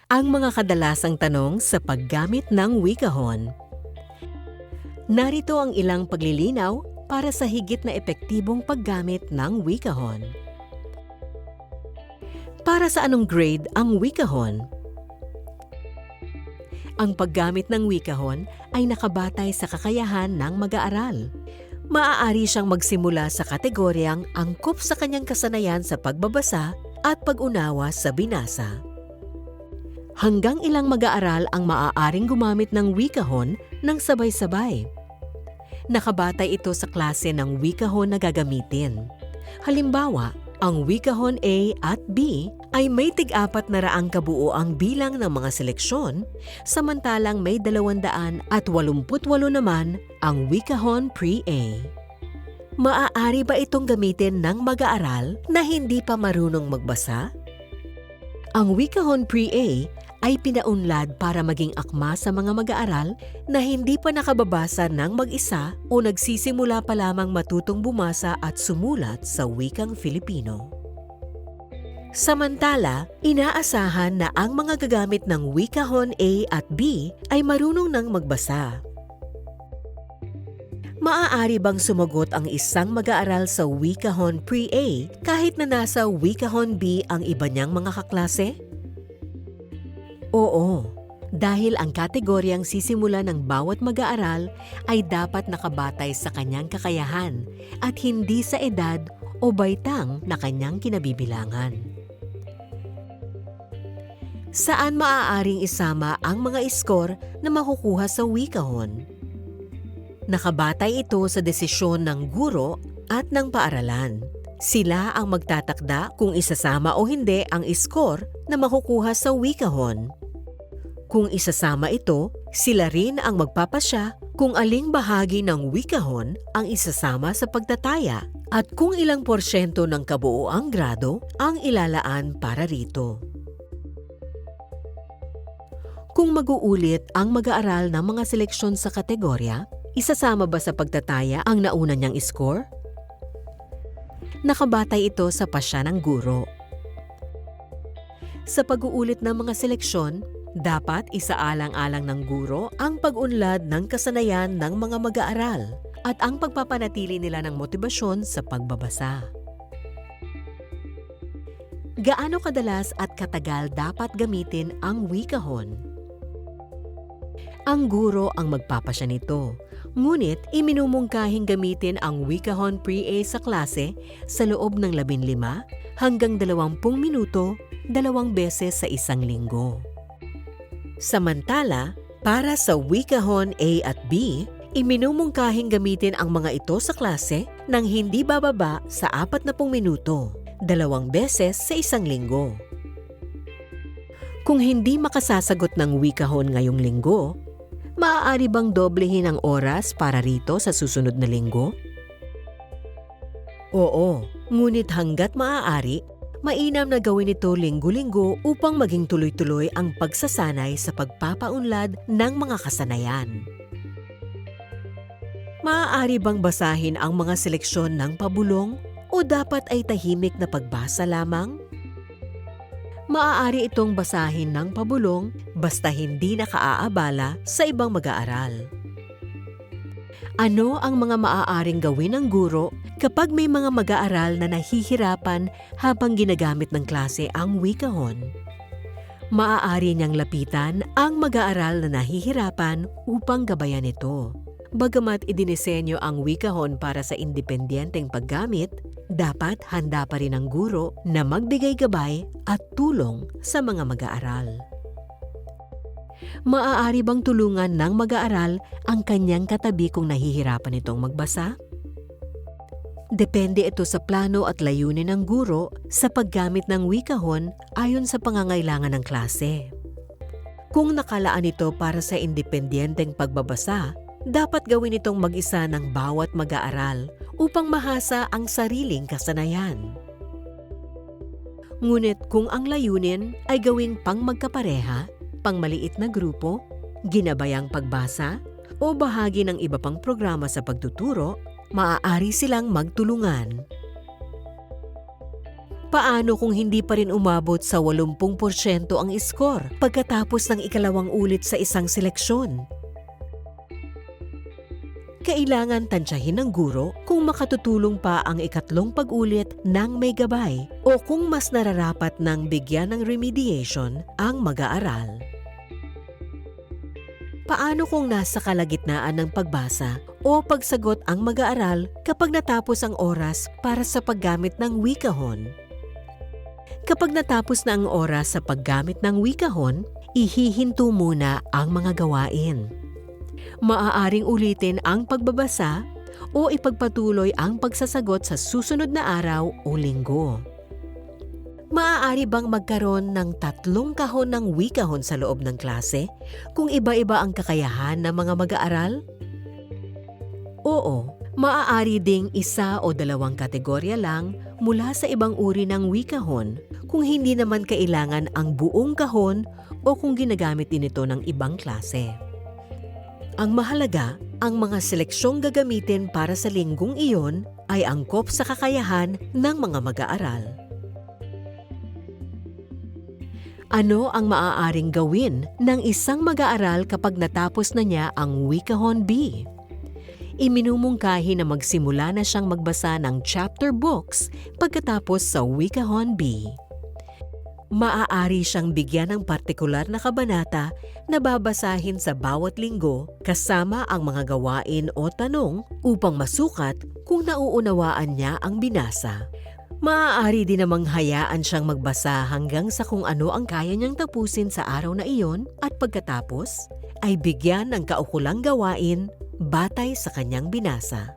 Ang mga kadalasang tanong sa paggamit ng wikahon. Narito ang ilang paglilinaw para sa higit na epektibong paggamit ng wikahon. Para sa anong grade ang wikahon? Ang paggamit ng wikahon ay nakabatay sa kakayahan ng mag-aaral. Maaari siyang magsimula sa kategoryang angkop sa kanyang kasanayan sa pagbabasa at pag-unawa sa binasa. Hanggang ilang mag-aaral ang maaaring gumamit ng wikahon ng sabay-sabay. Nakabatay ito sa klase ng wikahon na gagamitin. Halimbawa, ang wikahon A at B ay may tig-400 kabuoang bilang ng mga seleksyon, samantalang may 288 naman ang wikahon Pre-A. Maaari ba itong gamitin ng mag-aaral na hindi pa marunong magbasa? Ang wikahon Pre-A ay pinaunlad para maging akma sa mga mag-aaral na hindi pa nakababasa ng mag-isa o nagsisimula pa lamang matutong bumasa at sumulat sa wikang Filipino. Samantala, inaasahan na ang mga gagamit ng wikahon A at B ay marunong nang magbasa. Maaari bang sumagot ang isang mag-aaral sa wikahon Pre-A kahit na nasa wikahon B ang iba niyang mga kaklase? Oo, dahil ang kategoryang sisimula ng bawat mag-aaral ay dapat nakabatay sa kanyang kakayahan at hindi sa edad o baitang na kanyang kinabibilangan. Saan maaaring isama ang mga score na makukuha sa wikahon? Nakabatay ito sa desisyon ng guro at ng paaralan. Sila ang magtatakda kung isasama o hindi ang score na makukuha sa wikahon. Kung isasama ito, sila rin ang magpapasya kung aling bahagi ng wikahon ang isasama sa pagtataya at kung ilang porsyento ng kabuoang grado ang ilalaan para rito. Kung mag-uulit ang mag-aaral ng mga seleksyon sa kategorya, isasama ba sa pagtataya ang nauna niyang score? Nakabatay ito sa pasya ng guro. Sa pag-uulit ng mga seleksyon, dapat isaalang-alang ng guro ang pag-unlad ng kasanayan ng mga mag-aaral at ang pagpapanatili nila ng motibasyon sa pagbabasa. Gaano kadalas at katagal dapat gamitin ang wikahon? Ang guro ang magpapasya nito, ngunit iminumungkahing gamitin ang wikahon Pre-A sa klase sa loob ng 15 hanggang 20 minuto 2 beses sa isang linggo. Samantala, para sa wikahon A at B, iminumungkahing gamitin ang mga ito sa klase nang hindi bababa sa 40 minuto, 2 beses sa isang linggo. Kung hindi makasasagot ng wikahon ngayong linggo, maaari bang doblehin ang oras para rito sa susunod na linggo? Oo, ngunit hanggat maaari, mainam na gawin ito linggo-linggo upang maging tuloy-tuloy ang pagsasanay sa pagpapaunlad ng mga kasanayan. Maaari bang basahin ang mga seleksyon ng pabulong o dapat ay tahimik na pagbasa lamang? Maaari itong basahin ng pabulong basta hindi nakaaabala sa ibang mag-aaral. Ano ang mga maaaring gawin ng guro kapag may mga mag-aaral na nahihirapan habang ginagamit ng klase ang wikahon? Maaari niyang lapitan ang mag-aaral na nahihirapan upang gabayan ito. Bagamat idinisenyo ang wikahon para sa independenteng paggamit, dapat handa pa rin ang guro na magbigay gabay at tulong sa mga mag-aaral. Maaari bang tulungan ng mag-aaral ang kanyang katabi kung nahihirapan itong magbasa? Depende ito sa plano at layunin ng guro sa paggamit ng wikahon ayon sa pangangailangan ng klase. Kung nakalaan ito para sa independenteng pagbabasa, dapat gawin itong mag-isa ng bawat mag-aaral upang mahasa ang sariling kasanayan. Ngunit kung ang layunin ay gawing pang magkapareha, pangmaliit na grupo, ginabayang pagbasa, o bahagi ng iba pang programa sa pagtuturo, maaari silang magtulungan. Paano kung hindi pa rin umabot sa 80% ang score pagkatapos ng ikalawang ulit sa isang seleksyon? Kailangan tansyahin ng guro kung makatutulong pa ang ikatlong pag-ulit ng may gabay o kung mas nararapat ng bigyan ng remediation ang mag-aaral. Paano kung nasa kalagitnaan ng pagbasa o pagsagot ang mag-aaral kapag natapos ang oras para sa paggamit ng wikahon? Kapag natapos na ang oras sa paggamit ng wikahon, ihihinto muna ang mga gawain. Maaaring ulitin ang pagbabasa o ipagpatuloy ang pagsasagot sa susunod na araw o linggo. Maaari bang magkaroon ng 3 kahon ng wikahon sa loob ng klase kung iba-iba ang kakayahan ng mga mag-aaral? Oo, maaari ding 1 o 2 kategorya lang mula sa ibang uri ng wikahon kung hindi naman kailangan ang buong kahon o kung ginagamit din ito ng ibang klase. Ang mahalaga, ang mga seleksyong gagamitin para sa linggong iyon ay angkop sa kakayahan ng mga mag-aaral. Ano ang maaaring gawin ng isang mag-aaral kapag natapos na niya ang Wikahon B? Iminumungkahi na magsimula na siyang magbasa ng chapter books pagkatapos sa Wikahon B. Maaari siyang bigyan ng partikular na kabanata na babasahin sa bawat linggo kasama ang mga gawain o tanong upang masukat kung nauunawaan niya ang binasa. Maaari din namang hayaan siyang magbasa hanggang sa kung ano ang kaya niyang tapusin sa araw na iyon at pagkatapos ay bigyan ng kaukulang gawain batay sa kanyang binasa.